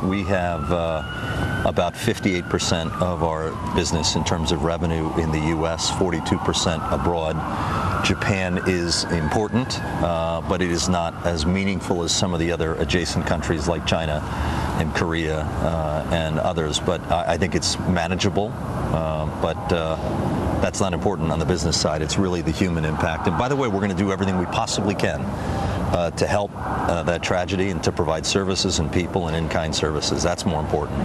We have about 58% of our business in terms of revenue in the U.S., 42% abroad. Japan is important, but it is not as meaningful as some of the other adjacent countries like China and Korea and others. But I think it's manageable, but that's not important on the business side. It's really the human impact. And by the way, we're going to do everything we possibly can to help that tragedy and to provide services and people and in-kind services. That's more important.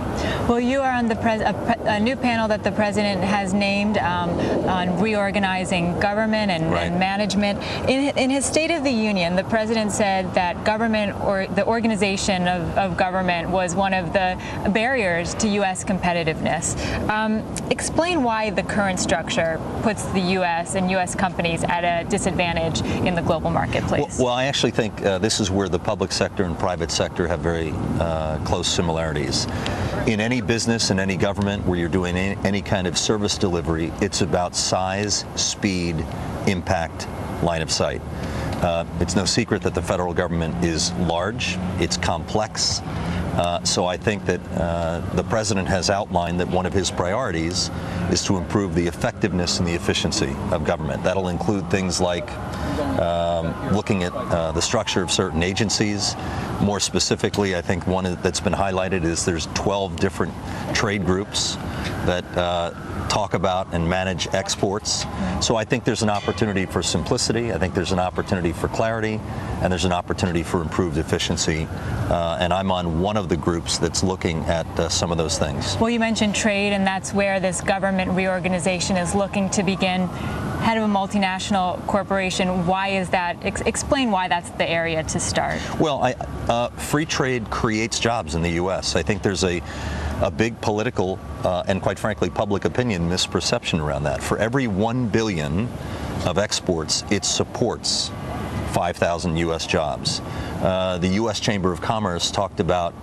Well, you are on a new panel that the president has named on reorganizing government and management. In his State of the Union, the president said that government, or the organization of government, was one of the barriers to U.S. competitiveness. Explain why the current structure puts the U.S. and U.S. companies at a disadvantage in the global marketplace. Well, I actually think this is where the public sector and private sector have very close similarities. In any business and any government where you're doing any kind of service delivery, it's about size, speed, impact, line of sight. It's no secret that the federal government is large, it's complex. So I think that the president has outlined that one of his priorities is to improve the effectiveness and the efficiency of government. That'll include things like looking at the structure of certain agencies. More specifically, I think one that's been highlighted is there's 12 different trade groups that talk about and manage exports. So I think there's an opportunity for simplicity, I think there's an opportunity for clarity, and there's an opportunity for improved efficiency. And I'm on one of the groups that's looking at some of those things. Well, you mentioned trade, and that's where this government reorganization is looking to begin. Head of a multinational corporation, why is that? Explain why that's the area to start. Well, free trade creates jobs in the U.S. I think there's a big political and, quite frankly, public opinion misperception around that. For every $1 billion of exports, it supports 5,000 U.S. jobs. The U.S. Chamber of Commerce talked about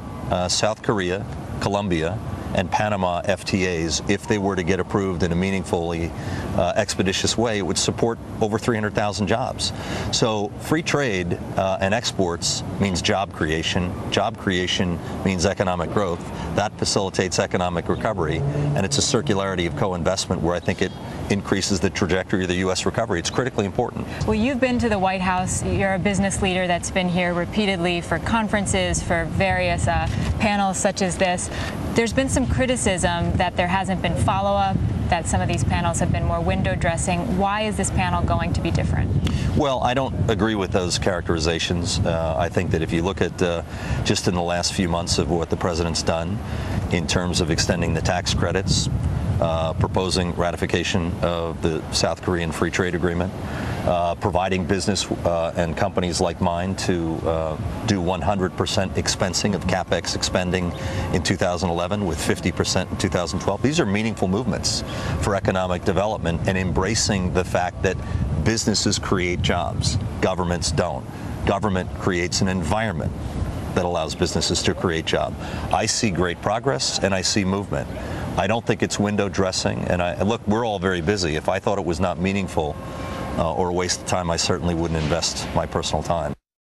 South Korea, Colombia, and Panama FTAs. If they were to get approved in a meaningfully expeditious way, it would support over 300,000 jobs. So free trade and exports means job creation. Job creation means economic growth. That facilitates economic recovery, and it's a circularity of co-investment where I think it increases the trajectory of the U.S. recovery. It's critically important. Well, you've been to the White House. You're a business leader that's been here repeatedly for conferences, for various panels such as this. There's been some criticism that there hasn't been follow-up, that some of these panels have been more window dressing. Why is this panel going to be different? Well, I don't agree with those characterizations. I think that if you look at just in the last few months of what the president's done in terms of extending the tax credits, proposing ratification of the South Korean Free Trade Agreement, providing business and companies like mine to do 100% expensing of CapEx expending in 2011 with 50% in 2012. These are meaningful movements for economic development and embracing the fact that businesses create jobs, governments don't. Government creates an environment that allows businesses to create jobs. I see great progress and I see movement. I don't think it's window dressing, and look, we're all very busy. If I thought it was not meaningful or a waste of time, I certainly wouldn't invest my personal time.